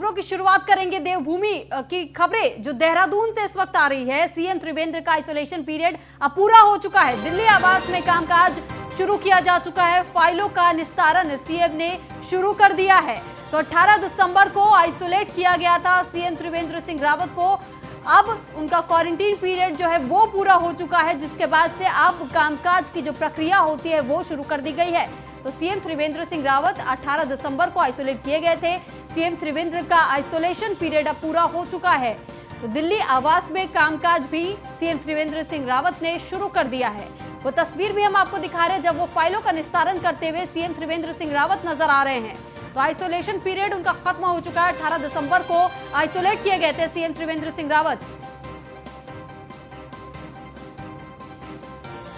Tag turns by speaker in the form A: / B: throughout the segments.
A: खबरों की शुरुआत करेंगे देवभूमि की खबरें जो देहरादून से इस वक्त आ रही है। सीएम त्रिवेंद्र का आइसोलेशन पीरियड अब पूरा हो चुका है। दिल्ली आवास में कामकाज शुरू किया जा चुका है। फाइलों का निस्तारण सीएम ने शुरू कर दिया है। तो 18 दिसंबर को आइसोलेट किया गया था सीएम त्रिवेंद्र सिंह रावत को। अब उनका क्वारंटीन पीरियड जो है वो पूरा हो चुका है, जिसके बाद से अब कामकाज की जो प्रक्रिया होती है वो शुरू कर दी गई है। तो सीएम त्रिवेंद्र सिंह रावत 18 दिसंबर को आइसोलेट किए गए थे। सीएम त्रिवेंद्र का आइसोलेशन पीरियड अब पूरा हो चुका है। तो दिल्ली आवास में कामकाज भी सीएम त्रिवेंद्र सिंह रावत ने शुरू कर दिया है। वो तस्वीर भी हम आपको दिखा रहे हैं जब वो फाइलों का निस्तारण करते हुए सीएम त्रिवेंद्र सिंह रावत नजर आ रहे हैं। तो आइसोलेशन पीरियड उनका खत्म हो चुका है। 18 दिसंबर को आइसोलेट किए गए थे सीएम त्रिवेंद्र सिंह रावत।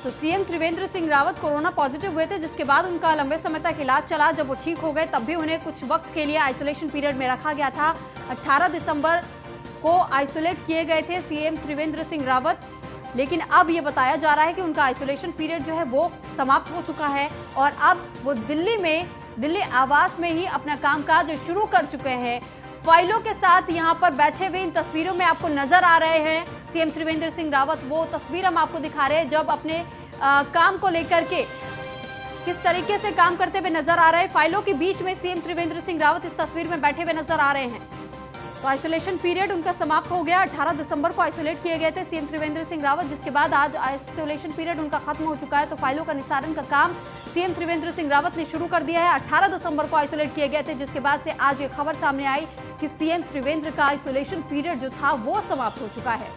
A: तो CM Trivendra Singh Rawat corona positive हुए थे, जिसके बाद उनका लंबे समय तक इलाज चला। जब वो ठीक हो गए तब भी उन्हें कुछ वक्त के लिए आइसोलेशन पीरियड में रखा गया था। 18 दिसंबर को आइसोलेट किए गए थे सीएम त्रिवेंद्र सिंह रावत, लेकिन अब ये बताया जा रहा है कि उनका आइसोलेशन पीरियड जो है वो समाप्त हो चुका है और अब वो दिल्ली आवास में ही अपना कामकाज शुरू कर चुके हैं। फाइलों के साथ यहाँ पर बैठे हुए इन तस्वीरों में आपको नजर आ रहे हैं सीएम त्रिवेंद्र सिंह रावत। वो तस्वीर हम आपको दिखा रहे हैं जब अपने काम को लेकर के किस तरीके से काम करते हुए नजर आ रहे हैं। फाइलों के बीच में सीएम त्रिवेंद्र सिंह रावत इस तस्वीर में बैठे हुए नजर आ रहे हैं। तो आइसोलेशन पीरियड उनका समाप्त हो गया। 18 दिसंबर को आइसोलेट किए गए थे सीएम त्रिवेंद्र सिंह रावत, जिसके बाद आज आइसोलेशन पीरियड उनका खत्म हो चुका है। तो फाइलों का निस्तारण का काम सीएम त्रिवेंद्र सिंह रावत ने शुरू कर दिया है। 18 दिसंबर को आइसोलेट किए गए थे, जिसके बाद से आज ये खबर सामने आई कि सीएम त्रिवेंद्र का आइसोलेशन पीरियड जो था वो समाप्त हो चुका है।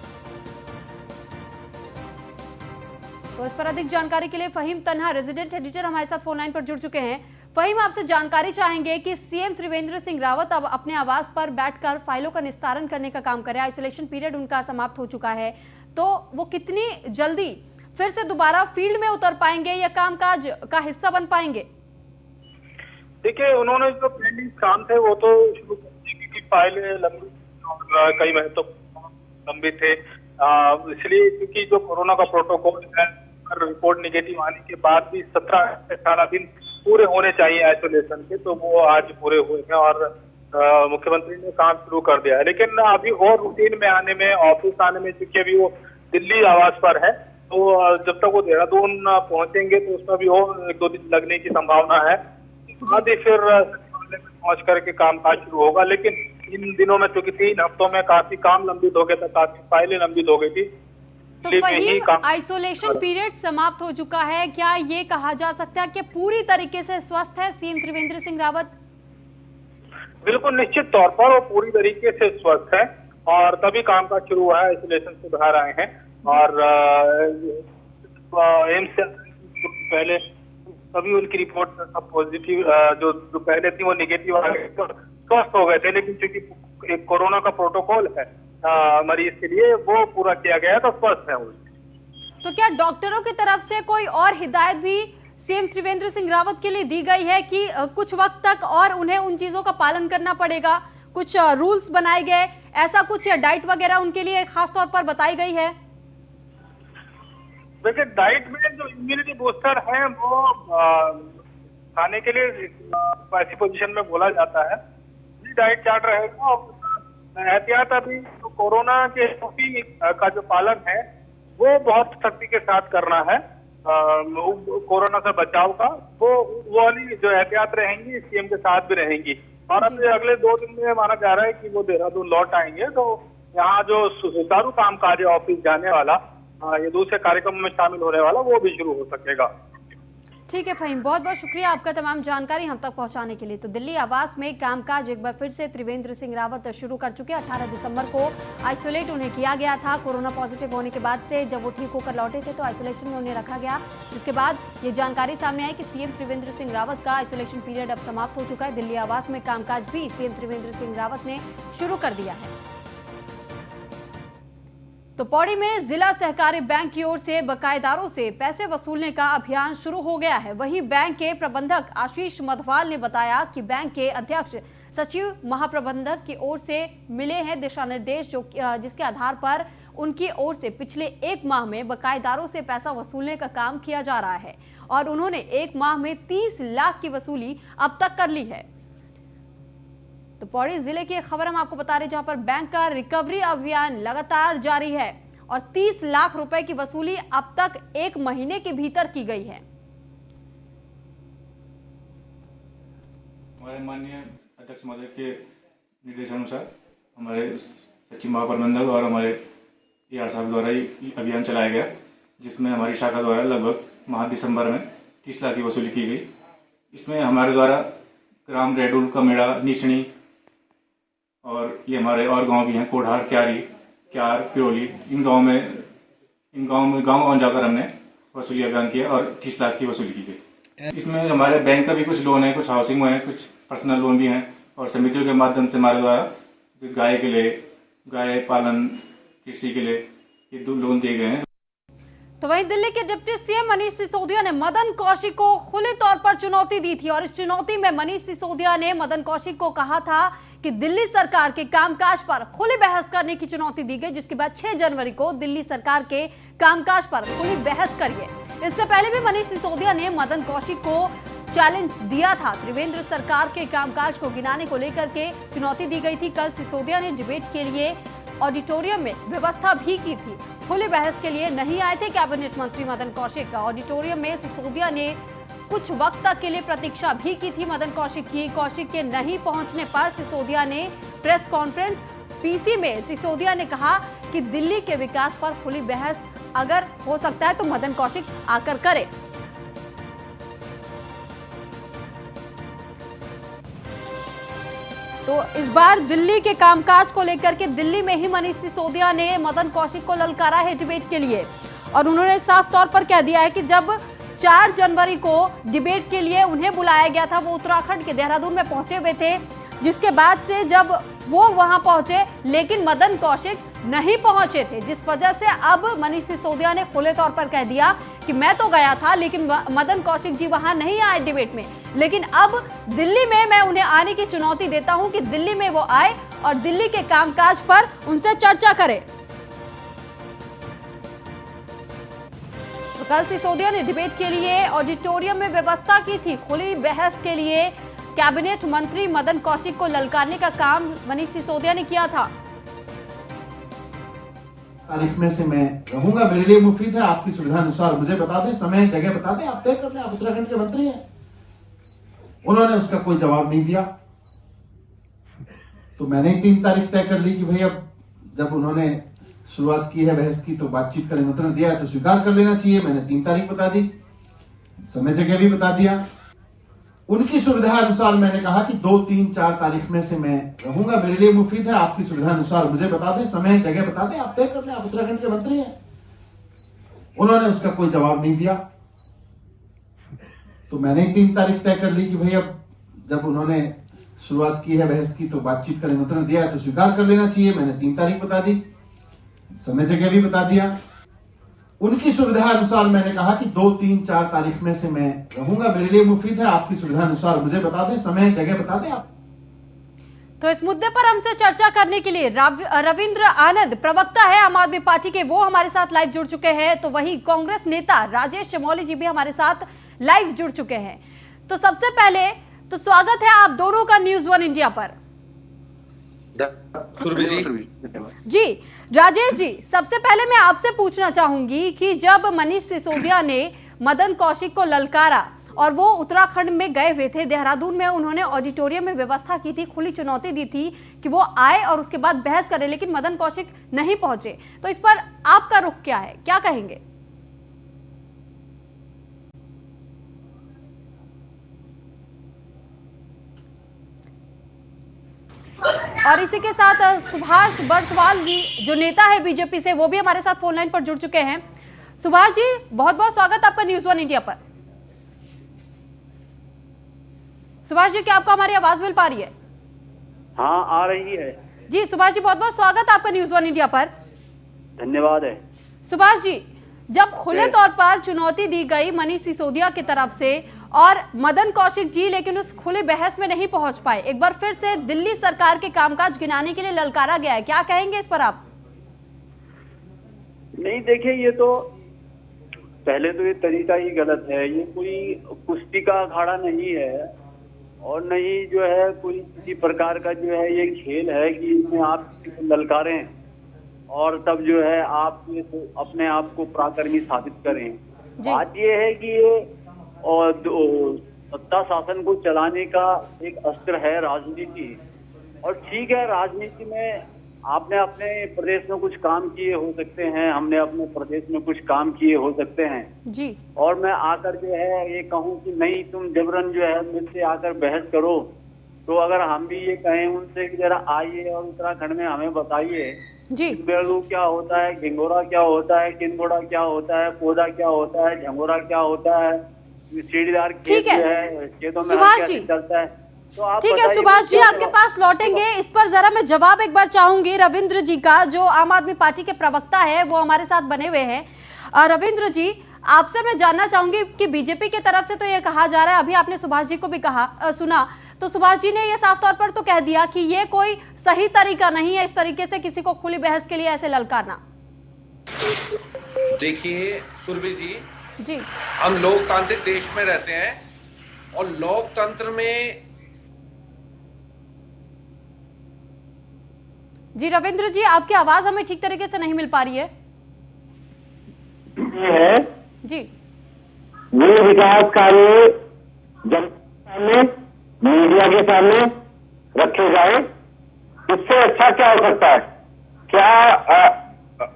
A: तो इस पर अधिक जानकारी के लिए फहीम तन्हा रेजिडेंट एडिटर हमारे साथ फोन लाइन पर जुड़ चुके हैं। फहीम, आपसे जानकारी चाहेंगे कि सीएम त्रिवेंद्र सिंह रावत अब अपने आवास पर बैठकर फाइलों का निस्तारण करने का काम कर रहे हैं। आइसोलेशन पीरियड उनका समाप्त हो चुका है, तो वो कितनी जल्दी फिर से दोबारा फील्ड में उतर पाएंगे या कामकाज का हिस्सा बन पाएंगे?
B: देखिए, उन्होंने जो पेंडिंग काम थे वो तो शुरू कर दिए, क्योंकि फाइलें लंबी और कई महत्वपूर्ण लंबे थे। इसलिए क्योंकि जो कोरोना का प्रोटोकॉल है, रिपोर्ट निगेटिव आने के बाद भी 17 से 18 दिन पूरे होने चाहिए आइसोलेशन के, तो वो आज पूरे हुए हैं और मुख्यमंत्री ने काम शुरू कर दिया है। लेकिन अभी और रूटीन में आने में, ऑफिस आने में, क्योंकि अभी वो दिल्ली आवास पर है, तो जब तक वो देहरादून पहुंचेंगे तो उसमें भी और 1-2 दिन लगने की संभावना है। बाद ही फिर सचिवालय में पहुंच करके कामकाज शुरू होगा। लेकिन इन दिनों में क्योंकि 3 हफ्तों में काफी काम लंबित हो गया था, काफी फाइलें लंबित हो गई थी।
A: तो वही आइसोलेशन पीरियड समाप्त हो चुका है। क्या ये कहा जा सकता है कि पूरी तरीके से स्वस्थ है सीएम त्रिवेंद्र सिंह रावत?
B: बिल्कुल, निश्चित तौर पर वो पूरी तरीके से स्वस्थ है और तभी कामकाज शुरू हुआ है। आइसोलेशन से बाहर आए हैं और एम्स से पहले तभी उनकी रिपोर्ट सब पॉजिटिव, जो पहले थी वो निगेटिव आ गई, तो स्वस्थ हो गए थे। लेकिन क्योंकि एक कोरोना का प्रोटोकॉल है मरीज के लिए, वो पूरा किया गया है, तो स्वस्थ है वो।
A: तो क्या डॉक्टरों की तरफ से कोई और हिदायत भी सीएम त्रिवेंद्र सिंह रावत के लिए दी गई है कि कुछ वक्त तक और उन्हें उन चीजों का पालन करना पड़ेगा? कुछ रूल्स बनाए गए, ऐसा कुछ, या डाइट वगैरह उनके लिए खास तौर पर बताई गई है?
B: वैसे डाइट में जो इम्यूनिटी बूस्टर है वो खाने के लिए ऐसी पोजीशन में बोला जाता है, डाइट चार्ट रहेगा। एहतियात अभी तो कोरोना के एसओपी का जो पालन है वो बहुत सख्ती के साथ करना है। कोरोना से बचाव का वो वाली जो एहतियात रहेंगी सीएम के साथ भी रहेंगी। और अब अगले 2 दिन में माना जा रहा है कि वो देहरादून लौट आएंगे, तो यहाँ जो सुचारू कामकाज है ऑफिस जाने वाला, ये दूसरे कार्यक्रम में शामिल होने वाला, वो भी शुरू हो सकेगा।
A: ठीक है फहीम, बहुत बहुत शुक्रिया आपका तमाम जानकारी हम तक पहुंचाने के लिए। तो दिल्ली आवास में कामकाज एक बार फिर से त्रिवेंद्र सिंह रावत शुरू कर चुके हैं। 18 दिसंबर को आइसोलेट उन्हें किया गया था। कोरोना पॉजिटिव होने के बाद से जब वो ठीक होकर लौटे थे तो आइसोलेशन में उन्हें रखा गया, जिसके बाद ये जानकारी सामने आई कि सीएम त्रिवेंद्र सिंह रावत का आइसोलेशन पीरियड अब समाप्त हो चुका है। दिल्ली आवास में कामकाज भी सीएम त्रिवेंद्र सिंह रावत ने शुरू कर दिया है। तो पौड़ी में जिला सहकारी बैंक की ओर से बकायेदारों से पैसे वसूलने का अभियान शुरू हो गया है। वहीं बैंक के प्रबंधक आशीष मधवाल ने बताया कि बैंक के अध्यक्ष सचिव महाप्रबंधक की ओर से मिले हैं दिशा निर्देश, जिसके आधार पर उनकी ओर से पिछले 1 माह में बकायेदारों से पैसा वसूलने का काम किया जा रहा है और उन्होंने 1 माह में 30 लाख की वसूली अब तक कर ली है। तो पौड़ी जिले की एक खबर हम आपको बता रहे हैं, जहां पर बैंक का रिकवरी अभियान लगातार जारी है और 30 लाख रुपए की वसूली अब तक 1 महीने के भीतर की गई है।
C: हमारे माननीय अध्यक्ष महोदय के निर्देशानुसार हमारे सचिव महाप्रबंधक और हमारे AR साहब द्वारा ये अभियान चलाया गया, जिसमें हमारी शाखा द्वारा लगभग माह दिसंबर में 30 लाख की वसूली की गई। इसमें हमारे द्वारा ग्राम रेडुल, कमेड़ा, निशणी और ये हमारे और गांव भी हैं, कोढ़ार, क्यार, पिरोली, इन गाँव में जाकर हमने वसूली अभियान किया और 30 लाख की वसूली की गई। इसमें हमारे बैंक का भी कुछ लोन है, कुछ हाउसिंग में है, कुछ पर्सनल लोन भी हैं और समितियों के माध्यम से हमारे द्वारा गाय के लिए, गाय पालन, कृषि के लिए ये 2 लोन दिए गए हैं।
A: तो वहीं दिल्ली के डिप्टी सीएम मनीष सिसोदिया ने मदन कौशिक को खुले तौर पर चुनौती दी थी और इस चुनौती में मनीष सिसोदिया ने मदन कौशिक को कहा था कि दिल्ली सरकार के कामकाज पर खुली बहस करने की चुनौती दी गई, जिसके बाद 6 जनवरी को दिल्ली सरकार के कामकाज पर खुली बहस करिए। इससे पहले भी मनीष सिसोदिया ने मदन कौशिक को चैलेंज दिया था। त्रिवेंद्र सरकार के कामकाज को गिनाने को लेकर के चुनौती दी गई थी। कल सिसोदिया ने डिबेट के लिए ऑडिटोरियम में व्यवस्था भी की थी। खुली बहस के लिए नहीं आए थे कैबिनेट मंत्री मदन कौशिक। ऑडिटोरियम में सिसोदिया ने कुछ वक्त तक के लिए प्रतीक्षा भी की थी मदन कौशिक की। कौशिक के नहीं पहुंचने पर सिसोदिया ने प्रेस कॉन्फ्रेंस पीसी में सिसोदिया ने कहा कि दिल्ली के विकास पर खुली बहस अगर हो सकता है तो मदन कौशिक आकर करे। तो इस बार दिल्ली के कामकाज को लेकर के दिल्ली में ही मनीष सिसोदिया ने मदन कौशिक को ललकारा है डिबेट के लिए और उन्होंने साफ तौर पर कह दिया है कि जब 4 जनवरी को डिबेट के लिए उन्हें बुलाया गया था, वो उत्तराखंड के देहरादून में पहुंचे हुए थे, जिसके बाद से जब वो वहां पहुंचे लेकिन मदन कौशिक नहीं पहुंचे थे, जिस वजह से अब मनीष सिसोदिया ने खुले तौर पर कह दिया कि मैं तो गया था लेकिन मदन कौशिक जी वहां नहीं आए डिबेट में, लेकिन अब दिल्ली में मैं उन्हें आने की चुनौती देता हूं कि दिल्ली में वो आए और दिल्ली के कामकाज पर उनसे चर्चा करें। तो कल सिसोदिया ने डिबेट के लिए ऑडिटोरियम में व्यवस्था की थी। खुली बहस के लिए कैबिनेट मंत्री मदन कौशिक को ललकारने का काम मनीष सिसोदिया ने किया था।
D: तारीख में से मैं रहूंगा, मेरे लिए मुफीद है, आपकी सुविधा अनुसार मुझे बता दें, समय जगह बता दें, आप तय कर लें, आप उत्तराखंड के मंत्री हैं। उन्होंने उसका कोई जवाब नहीं दिया, तो मैंने 3 तारीख तय कर ली कि भाई अब जब उन्होंने शुरुआत की है बहस की तो बातचीत का निमंत्रण दिया है तो स्वीकार कर लेना चाहिए। मैंने 3 तारीख बता दी, समय जगह भी बता दिया। उनकी सुविधा अनुसार मैंने कहा कि 2, 3, 4 तारीख में से मैं रहूंगा, मेरे लिए मुफीद है, आपकी सुविधा अनुसार मुझे बता दें, समय जगह बता दें, आप तय कर लें, आप उत्तराखंड के मंत्री हैं। उन्होंने उसका कोई जवाब नहीं दिया, तो मैंने 3 तारीख तय कर ली कि भाई अब जब उन्होंने शुरुआत की है बहस की तो बातचीत का निमंत्रण दिया है तो स्वीकार कर लेना चाहिए। मैंने 3 तारीख बता दी, समय जगह भी बता दिया। उनकी सुविधा अनुसार मैंने कहा कि 2, 3, 4 तारीख में से मैं रहूंगा, मेरे लिए मुफीद है, आपकी सुविधा अनुसार मुझे बता दें, समय जगह बता दें आप।
A: तो इस मुद्दे पर हमसे चर्चा करने के लिए रविंद्र आनंद प्रवक्ता है आम आदमी पार्टी के, वो हमारे साथ लाइव जुड़ चुके हैं। तो वही कांग्रेस नेता राजेश चमोली जी भी हमारे साथ लाइव जुड़ चुके हैं। तो सबसे पहले तो स्वागत है आप दोनों का न्यूज़ 1 इंडिया पर। जी राजेश जी, सबसे पहले मैं आपसे पूछना चाहूंगी कि जब मनीष सिसोदिया ने मदन कौशिक को ललकारा और वो उत्तराखंड में गए हुए थे, देहरादून में उन्होंने ऑडिटोरियम में व्यवस्था की थी, खुली चुनौती दी थी कि वो आए और उसके बाद बहस करें, लेकिन मदन कौशिक नहीं पहुंचे, तो इस पर आपका रुख क्या है, क्या कहेंगे? और इसी के साथ सुभाष बर्तवाल जी जो नेता है बीजेपी से, वो भी हमारे साथ फोन लाइन पर जुड़ चुके हैं। सुभाष जी, बहुत बहुत स्वागत आपका न्यूज़ 1 इंडिया पर। सुभाष जी, क्या आपको हमारी आवाज मिल पा रही है?
E: हाँ, आ रही है
A: जी। सुभाष जी, बहुत बहुत स्वागत आपका न्यूज़ 1 इंडिया पर।
E: धन्यवाद है।
A: सुभाष जी, जब खुले तौर पर चुनौती दी गई मनीष सिसोदिया की तरफ से और मदन कौशिक जी लेकिन उस खुले बहस में नहीं पहुंच पाए, एक बार फिर से दिल्ली सरकार के कामकाज गिनाने के लिए ललकारा गया है, क्या कहेंगे इस पर आप?
E: नहीं, देखिए, ये तो पहले तो ये तरीका ही गलत है। ये कोई कुश्ती का अखाड़ा नहीं है और न ही जो है कोई किसी प्रकार का जो है ये खेल है कि इसमें आप किसी को ललकारें और तब जो है आप ये तो अपने आप को पराक्रमी साबित करें। बात ये है कि ये और सत्ता शासन को चलाने का एक अस्त्र है राजनीति। और ठीक है, राजनीति में आपने अपने प्रदेश में कुछ काम किए हो सकते हैं, हमने अपने प्रदेश में कुछ काम किए हो सकते हैं
A: जी।
E: और मैं आकर जो है ये कहूँ कि नहीं तुम जबरन जो है मुझसे आकर बहस करो, तो अगर हम भी ये कहें उनसे कि जरा आइए और उत्तराखंड में हमें बताइए
A: जी
E: बेलू क्या होता है, घिंगोरा क्या होता है, किंगोड़ा क्या होता है, पौधा क्या होता है, झंगोरा क्या होता है, सीढ़ीदार खेत जो है खेतों में कैसे चलता है। तो आप
A: ठीक है सुभाष जी, आपके पास लौटेंगे। इस पर जरा मैं जवाब एक बार चाहूंगी रविंद्र जी का, जो आम आदमी पार्टी के प्रवक्ता है, वो हमारे साथ बने हुए हैं। रविंद्र जी, आपसे मैं जानना चाहूंगी कि बीजेपी की तरफ से तो ये कहा जा रहा है, अभी आपने सुभाष जी को भी कहा सुना, तो सुभाष जी ने ये साफ तौर पर तो कह दिया कि ये कोई सही तरीका नहीं है इस तरीके से किसी को खुली बहस के लिए ऐसे ललकारना।
F: देखिए सुरभि
A: जी,
F: हम लोकतांत्रिक देश में रहते हैं और लोकतंत्र में
A: जी रविंद्र जी, आपकी आवाज हमें ठीक तरीके से नहीं मिल पा रही है।
G: है
A: जी,
G: ये विकास कार्य जनता के सामने, मीडिया के सामने रखे जाए, इससे अच्छा क्या हो सकता है? क्या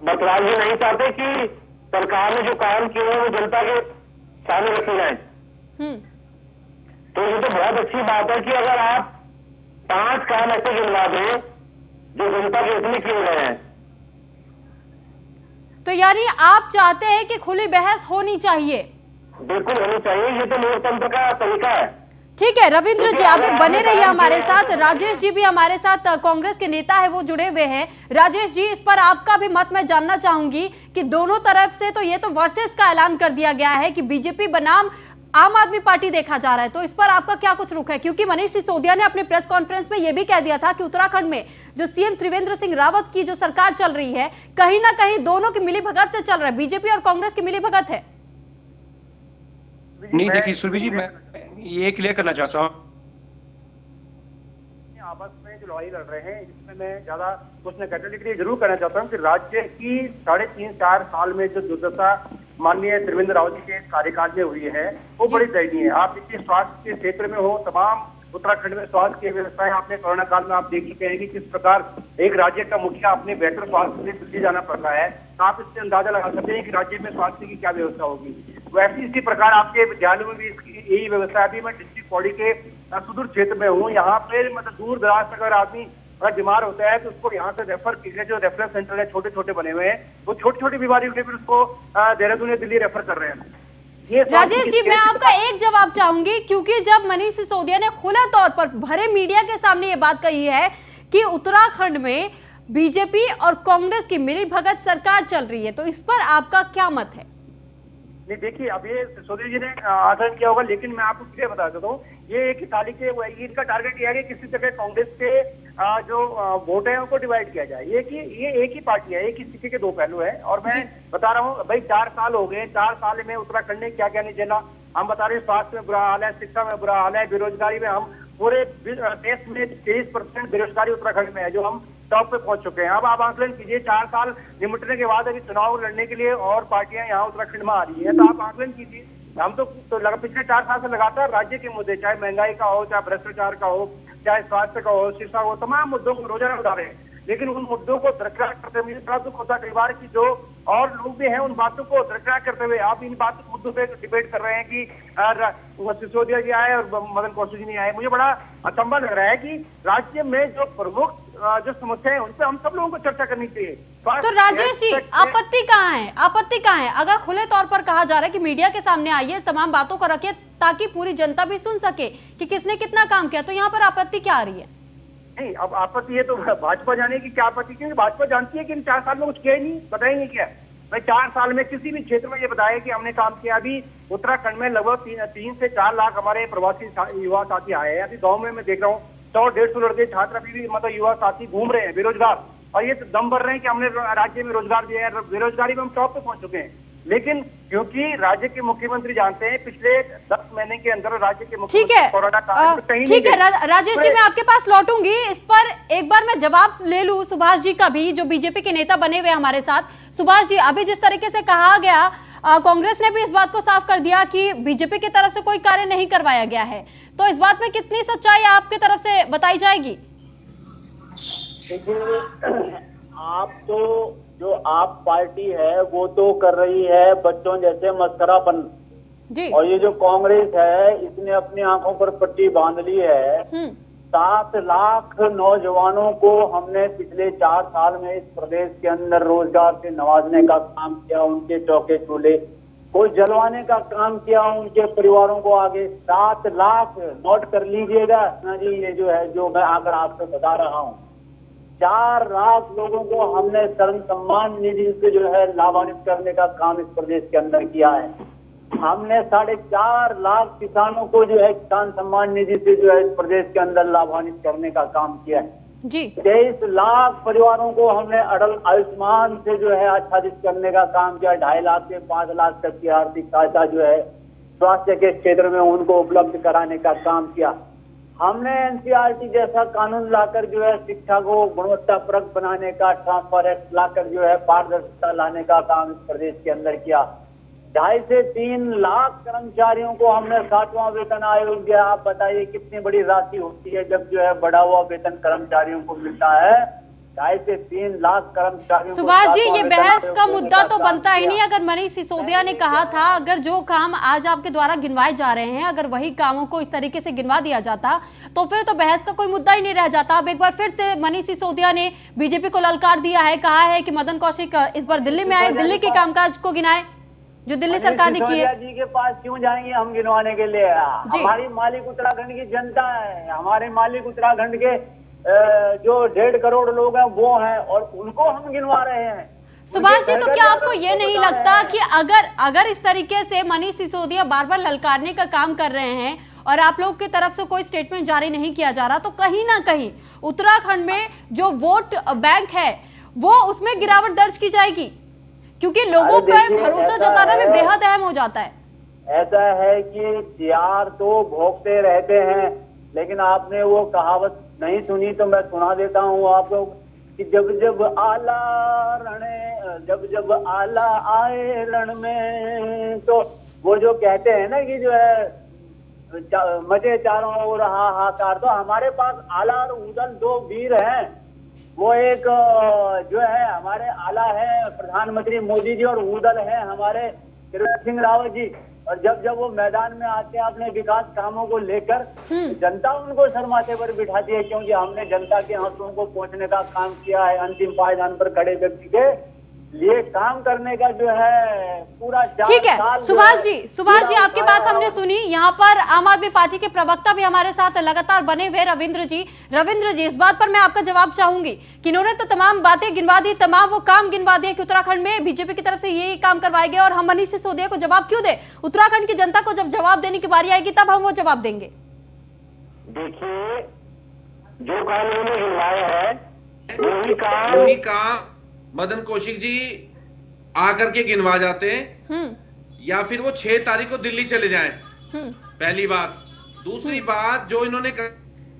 G: बतराज जी नहीं चाहते कि सरकार ने जो काम किए हैं वो जनता के सामने रखे जाए? तो ये तो बहुत अच्छी बात है कि अगर आप 5 काम ऐसे गिनवा दें जो जनता के हित में किए गए हैं।
A: तो यानी आप चाहते हैं कि खुली बहस होनी चाहिए?
G: बिल्कुल होनी चाहिए, ये तो लोकतंत्र का तरीका है।
A: ठीक है रविंद्र जी, आप बने रहिए हमारे साथ। राजेश जी भी हमारे साथ कांग्रेस के नेता है, वो जुड़े हुए हैं। राजेश जी, इस पर आपका भी मत मैं जानना चाहूंगी कि दोनों तरफ से तो ये तो वर्सेस का ऐलान कर दिया गया है कि बीजेपी बनाम आम आदमी पार्टी देखा जा रहा है, तो इस पर आपका क्या कुछ रुख है? क्योंकि मनीष सिसोदिया ने अपनी प्रेस कॉन्फ्रेंस में यह भी कह दिया था कि उत्तराखंड में जो सीएम त्रिवेंद्र सिंह रावत की जो सरकार चल रही है, कहीं ना कहीं दोनों की मिलीभगत से चल रहा है, बीजेपी और कांग्रेस की मिलीभगत है।
H: नहीं देखिए सुरभि जी, मैं ये क्लियर करना चाहता हूँ,
I: आपस में जो लड़ाई लड़ रहे हैं इसमें मैं ज्यादा कुछ न कहने के लिए जरूर कहना चाहता हूँ कि राज्य की 3.5-4 साल में जो दुर्दशा माननीय त्रिवेंद्र रावत जी के कार्यकाल में हुई है वो बड़ी दयनीय है। आप देखिए स्वास्थ्य के क्षेत्र में हो, तमाम उत्तराखंड में स्वास्थ्य की व्यवस्थाएं आपने कोरोना काल में आप देख चुके हैं कि किस प्रकार एक राज्य का मुखिया अपने बेहतर स्वास्थ्य के लिए दिल्ली जाना पड़ता है। तो आप इससे अंदाजा लगा सकते हैं कि राज्य में स्वास्थ्य की क्या व्यवस्था होगी। वैसे इसी प्रकार आपके विद्यालयों में भी यही व्यवस्था है। अभी मैं डिस्ट्रिक्ट बॉडी के सुदूर क्षेत्र में हूँ, यहाँ पे मतलब दूर दराज तक अगर आदमी अगर बीमार होता है तो उसको यहाँ से रेफर किए, जो रेफरेंस सेंटर है छोटे छोटे बने हुए हैं, वो छोटी छोटी बीमारियों के लिए उसको देहरादून या दिल्ली रेफर कर रहे हैं।
A: राजेश जी, मैं आपका एक जवाब चाहूंगी, क्योंकि जब मनीष सिसोदिया ने खुला तौर पर भरे मीडिया के सामने ये बात कही है कि उत्तराखंड में बीजेपी और कांग्रेस की मिलीभगत सरकार चल रही है, तो इस पर आपका क्या मत है?
I: नहीं देखिए, अब ये सिसोदिया जी ने आकलन किया होगा, लेकिन मैं आपको क्लियर बता देता हूँ, ये एक थाली के इनका टारगेट यह है कि किसी जगह कांग्रेस के जो वोट है उनको डिवाइड किया जाए। ये एक ही पार्टी है, एक ही सिक्के के 2 पहलू है। और मैं बता रहा हूँ भाई, 4 साल हो गए, 4 साल में उत्तराखंड ने क्या क्या नहीं झेला। हम बता रहे हैं स्वास्थ्य में बुरा हाल है, शिक्षा में बुरा हाल है, बेरोजगारी में हम पूरे देश में 23% बेरोजगारी उत्तराखंड में है, जो हम टॉप पे पहुंच चुके हैं। अब आप आकलन कीजिए, 4 साल निपटने के बाद अभी चुनाव लड़ने के लिए और पार्टियां यहाँ उत्तराखंड में आ रही है, तो आप आकलन कीजिए। हम तो पिछले 4 साल से लगातार राज्य के मुद्दे, चाहे महंगाई का हो, चाहे भ्रष्टाचार का हो, चाहे स्वास्थ्य का हो, शिक्षा हो, तमाम मुद्दों को रोजाना उठा रहे हैं। लेकिन उन मुद्दों को दरकिनार करते हुए मुझे बड़ा दुख होता है कई बार कि जो और लोग भी हैं उन बातों को दरकिनार करते हुए आप इन मुद्दों पे डिबेट कर रहे हैं कि सिसोदिया जी आए और मदन कौशिक जी नहीं आए। मुझे बड़ा अचंभा लग रहा है कि राज्य में जो प्रमुख जो समस्या है उन पर हम सब लोगों को चर्चा करनी चाहिए।
A: तो राजेश जी, आपत्ति कहाँ है? आपत्ति कहाँ है? अगर खुले तौर पर कहा जा रहा है कि मीडिया के सामने आइए, तमाम बातों को रखिए ताकि पूरी जनता भी सुन सके कि किसने कितना काम किया, तो यहाँ पर आपत्ति क्या आ रही है?
I: नहीं, अब आपत्ति है तो भाजपा जाने की क्या आपत्ति, क्योंकि भाजपा जानती है कि इन 4 साल में कुछ किया ही नहीं, पता ही नहीं किया। मैं 4 साल में किसी भी क्षेत्र में ये बताया कि हमने काम किया। अभी उत्तराखंड में लगभग 3 से 4 लाख हमारे प्रवासी युवा साथी आए हैं। अभी गाँव में मैं देख रहा हूँ 100-150 लड़के छात्र अभी भी मतलब युवा साथी घूम रहे हैं बेरोजगार, और ये दम भर रहे हैं कि हमने राज्य में रोजगार दिया है, बेरोजगारी में हम टॉप पे पहुंच चुके हैं। लेकिन क्योंकि राज्य के मुख्यमंत्री जानते हैं पिछले 10 महीने के अंदर राज्य के
A: ठीक
I: मुख्यमंत्री
A: है,
I: कोरोना काल में कहीं
A: ठीक
I: नहीं
A: है
I: गए।
A: राजेश जी, मैं आपके पास लौटूंगी। इस पर एक बार मैं जवाब ले लूं सुभाष जी का भी, जो बीजेपी के नेता बने हुए हमारे साथ। सुभाष जी, अभी जिस तरीके से कहा गया, कांग्रेस ने भी इस बात को साफ कर दिया कि बीजेपी की तरफ से कोई कार्य नहीं करवाया गया है, तो इस बात में कितनी सच्चाई आपकी तरफ से बताई जाएगी?
E: देखिए, आप तो जो आप पार्टी है वो तो कर रही है बच्चों जैसे मस्करापन
A: जी।
E: और ये जो कांग्रेस है इसने अपनी आंखों पर पट्टी बांध ली है। 7 लाख नौजवानों को हमने पिछले 4 साल में इस प्रदेश के अंदर रोजगार से नवाजने का काम किया, उनके चौके चूल्हे को जलवाने का काम किया, उनके परिवारों को आगे 7 लाख नोट कर लीजिएगा ना जी, ये जो है जो मैं आंकड़ा आपको बता रहा हूँ। 4 लाख लोगों को हमने श्रम सम्मान निधि से जो है लाभान्वित करने का काम इस प्रदेश के अंदर किया है। हमने 4.5 लाख किसानों को जो है किसान सम्मान निधि से जो है इस प्रदेश के अंदर लाभान्वित करने का काम किया है
A: जी।
E: 23 लाख परिवारों को हमने अटल आयुष्मान से जो है आच्छादित करने का काम किया। 2.5 लाख से 5 लाख तक की आर्थिक सहायता जो है स्वास्थ्य के क्षेत्र में उनको उपलब्ध कराने का काम किया। हमने एनसीईआरटी जैसा कानून लाकर जो है शिक्षा को गुणवत्तापरक बनाने का, ट्रांसफर एक्ट लाकर जो है पारदर्शिता लाने का काम इस प्रदेश के अंदर किया। 2.5 से 3 लाख कर्मचारियों को हमने 60वां वेतन आयोग दिया। आप बताइए कितनी बड़ी राशि होती है जब जो है बढ़ा हुआ वेतन कर्मचारियों को मिलता है। 2.5 से 3 लाख कर्मचारियों।
A: सुभाष जी, ये बहस का मुद्दा तो बनता ही नहीं। अगर मनीष सिसोदिया ने कहा था, अगर जो काम आज आपके द्वारा गिनवाए जा रहे हैं, अगर वही कामों को इस तरीके से गिनवा दिया जाता तो फिर तो बहस का कोई मुद्दा ही नहीं रह जाता। अब एक बार फिर से मनीष सिसोदिया ने बीजेपी को ललकार दिया है, कहा है कि मदन कौशिक इस बार दिल्ली में आए, दिल्ली के कामकाज को गिनाए जो दिल्ली सरकार ने किए।
E: जी के पास क्यों जाएंगे हम गिनवाने के लिए? हमारी मालिक उत्तराखंड की जनता है, हमारे मालिक उत्तराखंड के जो 1.5 करोड़ लोग हैं वो हैं और उनको हम गिनवा रहे हैं।
A: सुभाष जी, तो क्या आपको ये नहीं लगता कि अगर इस तरीके से मनीष सिसोदिया बार बार ललकारने का काम कर रहे हैं और आप लोग की तरफ से कोई स्टेटमेंट जारी नहीं किया जा रहा, तो कहीं ना कहीं उत्तराखंड में जो वोट बैंक है वो उसमें गिरावट दर्ज की जाएगी, क्योंकि लोगों पर भरोसा जताना भी बेहद अहम हो जाता है।
E: ऐसा है कि सियार तो भोगते रहते हैं, लेकिन आपने वो कहावत नहीं सुनी तो मैं सुना देता हूँ आपको कि जब जब आला आए रण में, तो वो जो कहते हैं ना कि जो है मचे चारों ओर हाहाकार, तो हमारे पास आला और उदल 2 वीर हैं। वो एक जो है हमारे आला है प्रधानमंत्री मोदी जी और उदल है हमारे त्रिवेंद्र सिंह रावत जी। और जब जब वो मैदान में आते हैं अपने विकास कामों को लेकर, जनता उनको सर माथे पर बिठाती है, क्योंकि हमने जनता के आंसुओं को पहुंचने का काम किया है। अंतिम पायदान पर खड़े व्यक्ति के लिए काम करने का जो है पूरा।
A: ठीक है सुभाष जी, आपकी बात हमने सुनी। यहाँ पर आम आदमी पार्टी के प्रवक्ता भी हमारे साथ लगातार बने हुए रविंद्र जी, इस बात पर मैं आपका जवाब चाहूंगी कि इन्होंने तो तमाम बातें गिनवा दी, तमाम वो काम गिनवा दिए कि उत्तराखंड में बीजेपी की तरफ से ये काम करवाए गए, और हम मनीष सिसोदिया को जवाब क्यों दे? उत्तराखंड की जनता को जब जवाब देने की बारी आएगी तब हम वो जवाब देंगे।
G: देखिए, जो काम उन्होंने गिनवाया है
F: वही काम मदन कौशिक जी आकर के गिनवा जाते हैं, या फिर वो 6 तारीख को दिल्ली चले जाएं। पहली बात। दूसरी बात जो इन्होंने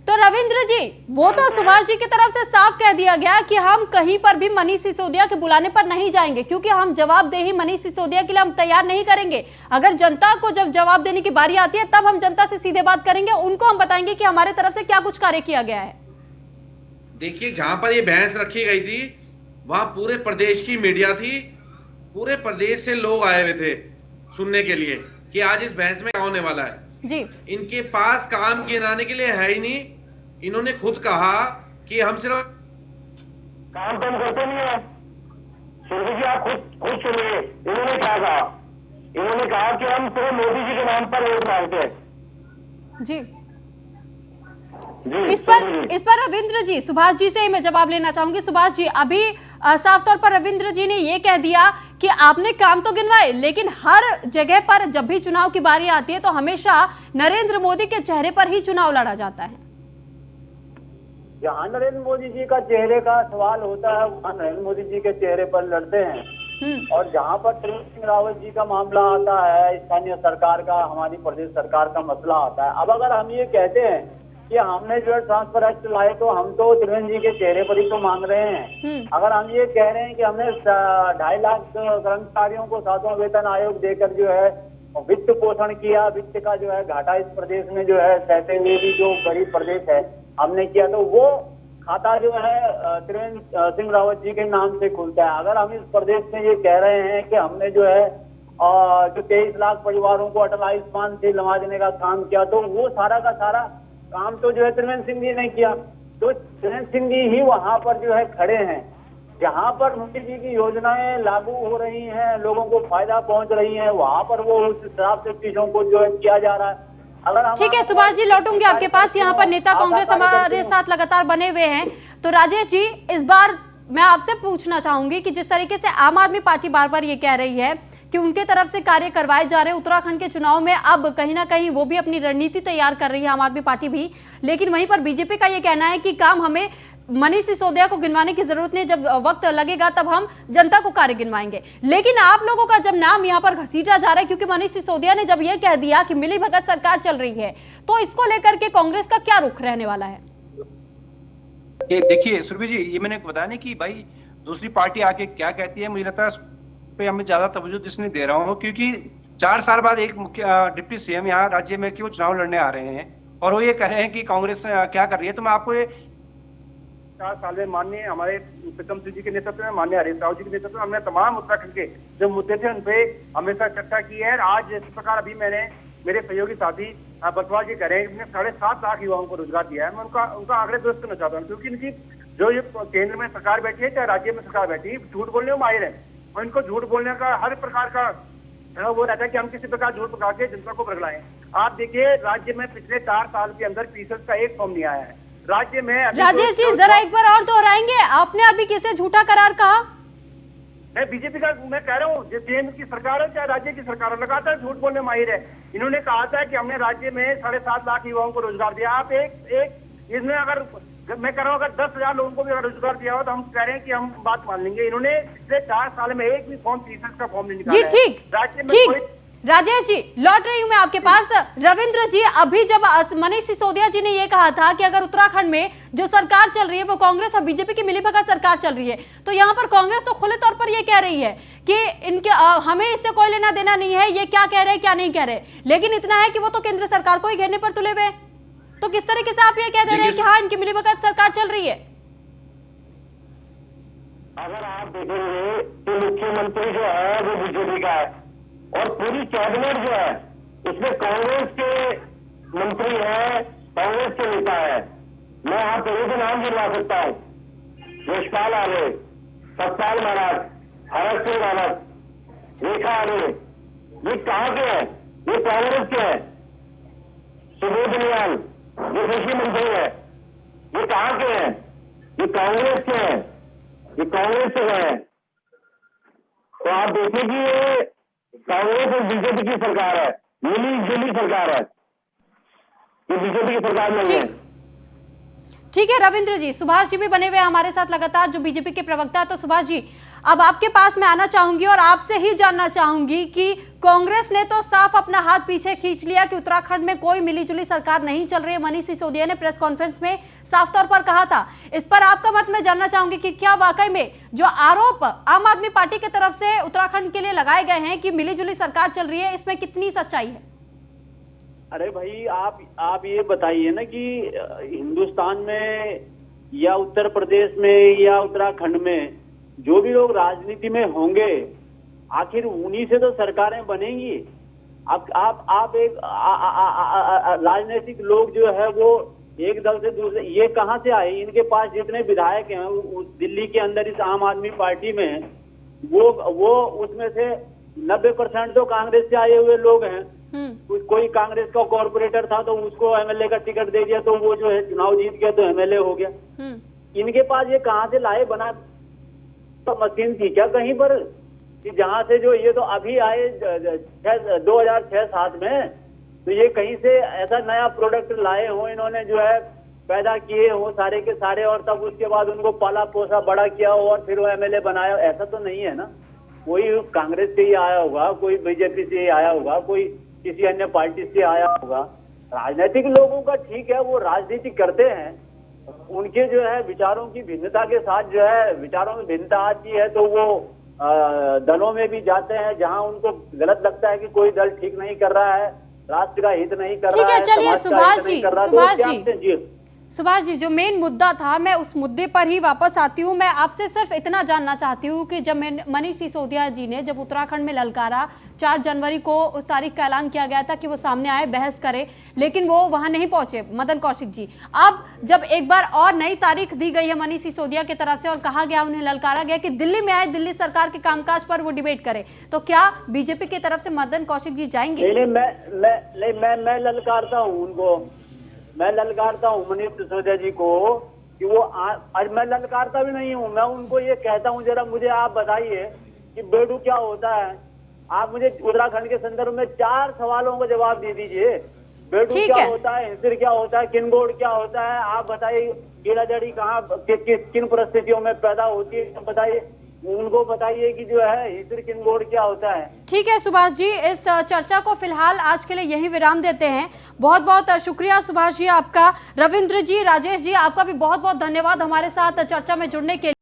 A: तो रविंद्र जी, वो तो सुभाष जी की तरफ से साफ कह दिया गया कि हम कहीं पर भी मनीष सिसोदिया के बुलाने पर नहीं जाएंगे, क्योंकि हम जवाबदेही मनीष सिसोदिया के लिए हम तैयार नहीं करेंगे। अगर जनता को जब जवाब देने की बारी आती है तब हम जनता से सीधे बात करेंगे, उनको हम बताएंगे कि हमारे तरफ से क्या कुछ कार्य किया गया है।
F: देखिए, जहां पर ये बहस रखी गई थी वहां पूरे प्रदेश की मीडिया थी, पूरे प्रदेश से लोग आए हुए थे सुनने के लिए कि आज इस बहस में क्या होने वाला है
A: जी।
F: इनके पास काम गिनाने के लिए है ही नहीं। इन्होंने खुद कहा कि हम सिर्फ
G: काम तो हम करते नहीं है। सुरभि जी, आप खुद सुनिए, इन्होंने क्या कहा? इन्होंने कहा कि हम सिर्फ मोदी जी के नाम पर वोट मांगते हैं
A: जी। इस पर रविंद्र जी, सुभाष जी से मैं जवाब लेना चाहूंगी। सुभाष जी, अभी साफ तौर पर रविंद्र जी ने ये कह दिया कि आपने काम तो गिनवाए, लेकिन हर जगह पर जब भी चुनाव की बारी आती है तो हमेशा नरेंद्र मोदी के चेहरे पर ही चुनाव लड़ा जाता है।
E: जहाँ नरेंद्र मोदी जी का चेहरे का सवाल होता है वहाँ नरेंद्र मोदी जी के चेहरे पर लड़ते हैं। और जहाँ पर त्रिवेंद्र सिंह रावत जी का मामला आता है, स्थानीय सरकार का, हमारी प्रदेश सरकार का मसला आता है। अब अगर हम ये कहते हैं कि हमने जो है ट्रांसफर एक्ट लाए, तो हम तो त्रिवेंद्र जी के चेहरे पर ही तो मांग रहे हैं। अगर हम ये कह रहे हैं कि हमने 2.5 लाख कर्मचारियों को 7वां वेतन आयोग देकर जो है वित्त पोषण किया, वित्त का जो है घाटा इस प्रदेश में जो है सहते हुए भी जो गरीब प्रदेश है हमने किया, तो वो खाता जो है त्रिवेंद्र सिंह रावत जी के नाम से खुलता है। अगर हम इस प्रदेश में ये कह रहे हैं कि हमने जो है जो 23 लाख परिवारों को अटल आयुष्मान से नवाजने का काम किया, तो वो सारा का सारा काम तो जो है त्रिवेंद्र सिंह जी ने किया। तो त्रिवेंद्र सिंह जी ही वहां पर जो है खड़े हैं, जहां पर मोदी जी की योजनाएं लागू हो रही हैं, लोगों को फायदा पहुंच रही है, वहां पर वो उस हिसाब से चीजों को जो है किया जा रहा है। अगर
A: ठीक है सुभाष जी, लौटूंगी आपके पास। यहाँ पर नेता कांग्रेस हमारे साथ लगातार बने हुए हैं, तो राजेश जी इस बार मैं आपसे पूछना चाहूंगी कि जिस तरीके से आम आदमी पार्टी बार बार ये कह रही है कि उनके तरफ से कार्य करवाए जा रहे उत्तराखंड के चुनाव में, अब कहीं ना कहीं वो भी अपनी रणनीति तैयार कर रही है, आम आदमी पार्टी भी, लेकिन वहीं पर बीजेपी का ये कहना है कि काम हमें मनीष सिसोदिया को गिनवाने की जरूरत नहीं, जब वक्त लगेगा तब हम जनता को कार्य गिनवाएंगे। लेकिन आप लोगों का जब नाम यहाँ पर घसीटा जा रहा है, क्योंकि मनीष सिसोदिया ने जब ये कह दिया कि मिली भगत सरकार चल रही है, तो इसको लेकर के कांग्रेस का क्या रुख रहने वाला है?
H: देखिए सुरभि जी, ये मैंने बताया ना कि भाई दूसरी पार्टी आके क्या कहती है, मुझे लगता है उस पे हमें ज्यादा तवज्जो इसलिए दे रहा हूँ क्योंकि 4 साल बाद एक डिप्टी सीएम यहाँ राज्य में क्यों चुनाव लड़ने आ रहे हैं और वो ये कह रहे हैं कि कांग्रेस क्या कर रही है। तो मैं आपको 4 साल में माननीय हमारे प्रीतम सिंह जी के नेतृत्व में, माननीय हरीश राव जी के नेतृत्व में हमने तमाम उत्तराखंड के जो मुद्दे थे उन पे हमेशा चर्चा की है। आज इस प्रकार अभी मैंने मेरे सहयोगी साथी बसवा जी कह रहे हैं 7.5 लाख युवाओं को रोजगार दिया है। मैं उनका आंकड़े दुरुस्त करना चाहता हूँ क्योंकि इनकी जो ये केंद्र में सरकार बैठी है चाहे राज्य में सरकार बैठी है, झूठ बोलने में माहिर है और इनको झूठ बोलने का हर प्रकार का वो रहता है कि हम किसी प्रकार झूठ पका के जनता को भड़काएं। आप देखिए राज्य में पिछले 4 साल के अंदर पीसेस का एक फॉर्म नहीं आया है राज्य में।
A: राजेश जी जरा एक बार और दोहराएंगे, आपने अभी किसे झूठा करार कहा?
I: मैं बीजेपी का मैं कह रहा हूँ, जो केंद्र की सरकार है चाहे राज्य की सरकार है, लगातार झूठ बोलने माहिर है। इन्होंने कहा था कि हमने राज्य में 7.5 लाख युवाओं को रोजगार दिया। आप एक इसमें अगर मैं कह रहा हूँ अगर 10,000 लोगों को भी अगर रोजगार दिया हो तो हम कह रहे हैं कि हम बात मान लेंगे। इन्होंने पिछले 4 साल में एक भी फॉर्म पीसेस का फॉर्म नहीं निकाला।
A: जी ठीक, राजेश जी लौट रही हूं मैं आपके पास। रविंद्र जी, अभी जब मनीष सिसोदिया जी ने यह कहा था कि अगर उत्तराखंड में जो सरकार चल रही है वो कांग्रेस और बीजेपी की मिलीभगत सरकार चल रही है, तो यहाँ पर कांग्रेस तो खुले तौर पर यह कह रही है कि इनके हमें इससे कोई लेना देना नहीं है, ये क्या कह रहे हैं क्या नहीं कह रहे, लेकिन इतना है कि वो तो केंद्र सरकार को ही घेरने पर तुले हुए। तो किस तरीके से आप ये कह दे रहे हैं कि हाँ इनकी मिलीभगत सरकार चल रही है?
G: अगर आप देखेंगे तो मुख्यमंत्री जो है वो बीजेपी का है और पूरी कैबिनेट जो है उसमें कांग्रेस के मंत्री है, कांग्रेस के नेता है। मैं आप लोगों के नाम गिनवा सकता हूँ, यशपाल आर्य, सतपाल महाराज, हरक सिंह रावत, रेखा आर्य, ये कहाँ के हैं? ये कांग्रेस के हैं। सुबोध नियाल जो कृषि मंत्री है, ये कहाँ के हैं? ये कांग्रेस के हैं, ये कांग्रेस से हैं। तो आप देखिए कि ये कांग्रेस और बीजेपी की सरकार है, मिली जुली सरकार है, ये बीजेपी की सरकार नहीं है।
A: ठीक है रविंद्र जी, सुभाष जी भी बने हुए हमारे साथ लगातार जो बीजेपी के प्रवक्ता है। तो सुभाष जी अब आपके पास मैं आना चाहूंगी और आपसे ही जानना चाहूंगी कि कांग्रेस ने तो साफ अपना हाथ पीछे खींच लिया कि उत्तराखंड में कोई मिलीजुली सरकार नहीं चल रही है। मनीष सिसोदिया ने प्रेस कॉन्फ्रेंस में साफ तौर पर कहा था। इस पर आपका मत मैं जानना चाहूंगी कि क्या वाकई में जो आरोप आम आदमी पार्टी की तरफ से उत्तराखंड के लिए लगाए गए हैं कि मिलीजुली सरकार चल रही है, इसमें कितनी सच्चाई है?
E: अरे भाई आप ये बताइए ना कि हिंदुस्तान में या उत्तर प्रदेश में या उत्तराखंड में जो भी लोग राजनीति में होंगे आखिर उन्हीं से तो सरकारें बनेंगी। आप एक राजनीतिक लोग जो है वो एक दल से दूसरे ये कहाँ से आए? इनके पास जितने विधायक हैं दिल्ली के अंदर इस आम आदमी पार्टी में वो उसमें से 90% तो कांग्रेस से आए हुए लोग हैं। कोई कांग्रेस का कॉर्पोरेटर था तो उसको एमएलए का टिकट दे दिया तो वो जो है चुनाव जीत गया तो एमएलए हो गया। इनके पास ये कहाँ से लाए? बना तो मशीन थी क्या कहीं पर कि जहां से जो ये तो अभी आए 2006-07 में, तो ये कहीं से ऐसा नया प्रोडक्ट लाए हो इन्होंने जो है पैदा किए हो सारे के सारे और तब उसके बाद उनको पाला पोसा बड़ा किया हो और फिर वो एमएलए बनाया, ऐसा तो नहीं है ना। कोई कांग्रेस से ही आया होगा, कोई बीजेपी से ही आया होगा, कोई किसी अन्य पार्टी से आया होगा। राजनीतिक लोगों का ठीक है, वो राजनीति करते हैं, उनके जो है विचारों की भिन्नता के साथ जो है विचारों में भिन्नता आती है तो वो दलों में भी जाते हैं जहां उनको गलत लगता है कि कोई दल ठीक नहीं कर रहा है, राष्ट्र का हित नहीं कर रहा है।
A: ठीक है, चलिए सुभाष जी, जो मेन मुद्दा था मैं उस मुद्दे पर ही वापस आती हूँ। मैं आपसे सिर्फ इतना जानना चाहती हूँ कि जब मनीष सिसोदिया जी ने जब उत्तराखंड में ललकारा, 4 जनवरी को उस तारीख का ऐलान किया गया था कि वो सामने आए, बहस करे, लेकिन वो वहां नहीं पहुंचे मदन कौशिक जी। अब जब एक बार और नई तारीख दी गई है मनीष सिसोदिया की तरफ से और कहा गया, उन्हें ललकारा गया कि दिल्ली में आए, दिल्ली सरकार के कामकाज पर वो डिबेट करे, तो क्या बीजेपी की तरफ से मदन कौशिक जी जाएंगे?
E: मैं ललकारता हूँ उनको, मैं ललकारता हूँ मनीष सिसोदिया जी को कि वो आज मैं ललकारता भी नहीं हूँ, मैं उनको ये कहता हूँ जरा मुझे आप बताइए कि बेडू क्या होता है। आप मुझे उत्तराखंड के संदर्भ में 4 सवालों का जवाब दे दीजिए। बेडू क्या होता है, हिंसिर क्या होता है, किनगोड़ क्या होता है, आप बताइए। कीड़ा जड़ी कहाँ किन परिस्थितियों में पैदा होती है, बताइए, उनको बताइए कि जो है हिंसिर किनगोड़ क्या होता है।
A: ठीक है सुभाष जी, इस चर्चा को फिलहाल आज के लिए यही विराम देते हैं। बहुत बहुत शुक्रिया सुभाष जी आपका। रविंद्र जी, राजेश जी, आपका भी बहुत बहुत धन्यवाद हमारे साथ चर्चा में जुड़ने के लिए।